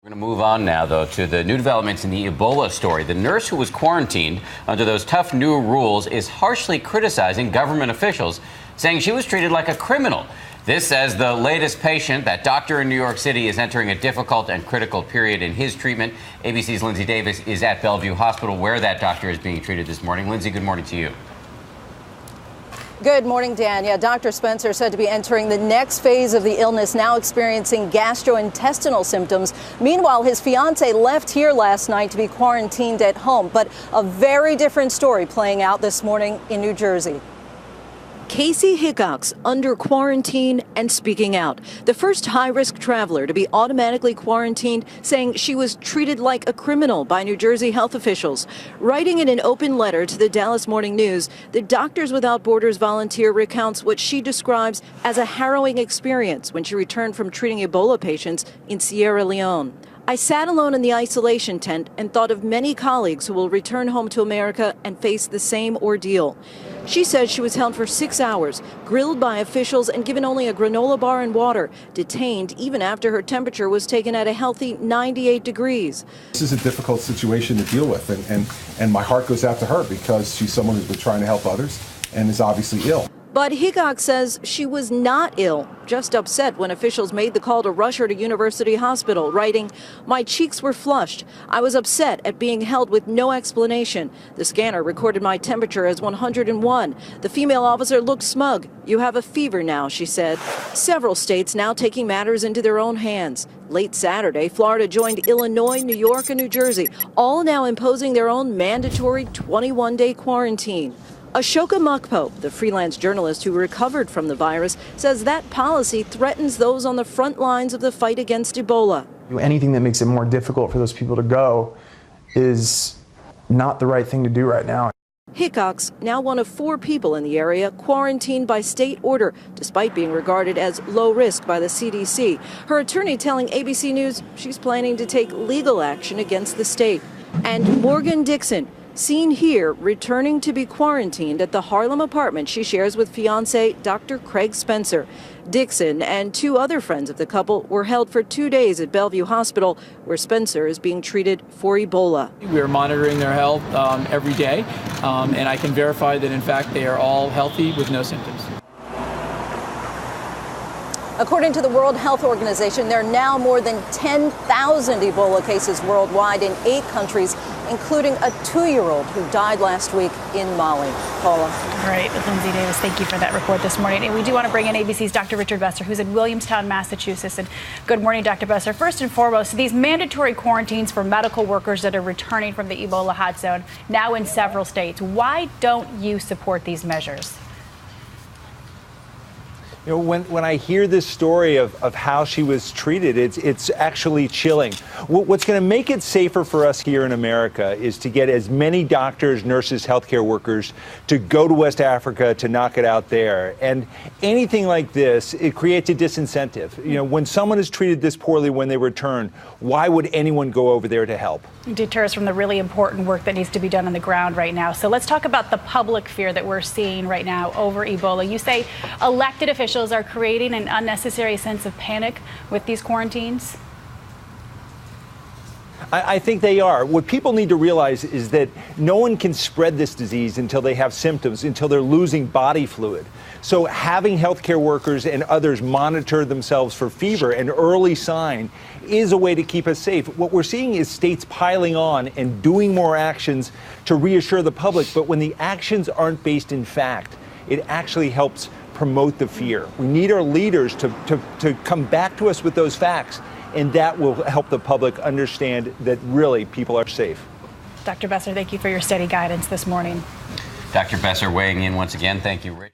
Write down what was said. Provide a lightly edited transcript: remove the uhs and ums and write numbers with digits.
We're going to move on now, though, to the new developments in the Ebola story. The nurse who was quarantined under those tough new rules is harshly criticizing government officials, saying she was treated like a criminal. This as the latest patient, that doctor in New York City, is entering a difficult and critical period in his treatment. ABC's Lindsay Davis is at Bellevue Hospital, where that doctor is being treated this morning. Lindsay, good morning to you. Good morning, Dan. Yeah, Dr. Spencer said to be entering the next phase of the illness, now experiencing gastrointestinal symptoms. Meanwhile, his fiancee left here last night to be quarantined at home. But a very different story playing out this morning in New Jersey. Kaci Hickox under quarantine and speaking out. The first high-risk traveler to be automatically quarantined, saying she was treated like a criminal by New Jersey health officials. Writing in an open letter to the Dallas Morning News, the Doctors Without Borders volunteer recounts what she describes as a harrowing experience when she returned from treating Ebola patients in Sierra Leone. I sat alone in the isolation tent and thought of many colleagues who will return home to America and face the same ordeal. She says she was held for 6 hours, grilled by officials and given only a granola bar and water, detained even after her temperature was taken at a healthy 98 degrees. This is a difficult situation to deal with, and my heart goes out to her because she's someone who's been trying to help others and is obviously ill. But Hickox says she was not ill, just upset when officials made the call to rush her to University Hospital, writing, "My cheeks were flushed. I was upset at being held with no explanation. The scanner recorded my temperature as 101. The female officer looked smug. You have a fever now," she said. Several states now taking matters into their own hands. Late Saturday, Florida joined Illinois, New York, and New Jersey, all now imposing their own mandatory 21-day quarantine. Ashoka Mukpo, the freelance journalist who recovered from the virus, says that policy threatens those on the front lines of the fight against Ebola. Anything that makes it more difficult for those people to go is not the right thing to do right now. Hickox, now one of 4 people in the area quarantined by state order, despite being regarded as low risk by the CDC. Her attorney telling ABC News she's planning to take legal action against the state. And Morgan Dixon, seen here returning to be quarantined at the Harlem apartment she shares with fiancé Dr. Craig Spencer. Dixon and 2 other friends of the couple were held for 2 days at Bellevue Hospital, where Spencer is being treated for Ebola. We're monitoring their health every day, and I can verify that, in fact, they are all healthy with no symptoms. According to the World Health Organization, there are now more than 10,000 Ebola cases worldwide in 8 countries, including a 2-year-old who died last week in Mali. Paula. All right, Lindsay Davis, thank you for that report this morning. And we do want to bring in ABC's Dr. Richard Besser, who's in Williamstown, Massachusetts. And good morning, Dr. Besser. First and foremost, these mandatory quarantines for medical workers that are returning from the Ebola hot zone, now in several states. Why don't you support these measures? You know, when I hear this story of how she was treated, it's actually chilling. What's going to make it safer for us here in America is to get as many doctors, nurses, healthcare workers to go to West Africa to knock it out there. And anything like this, it creates a disincentive. You know, when someone is treated this poorly when they return, why would anyone go over there to help? Deters from the really important work that needs to be done on the ground right now. So let's talk about the public fear that we're seeing right now over Ebola. You say elected officials are creating an unnecessary sense of panic with these quarantines? I think they are. What people need to realize is that no one can spread this disease until they have symptoms, until they're losing body fluid. So having healthcare workers and others monitor themselves for fever, an early sign, is a way to keep us safe. What we're seeing is states piling on and doing more actions to reassure the public. But when the actions aren't based in fact, it actually helps promote the fear. We need our leaders to come back to us with those facts. And that will help the public understand that really people are safe. Dr. Besser, thank you for your steady guidance this morning. Dr. Besser weighing in once again. Thank you, Rich.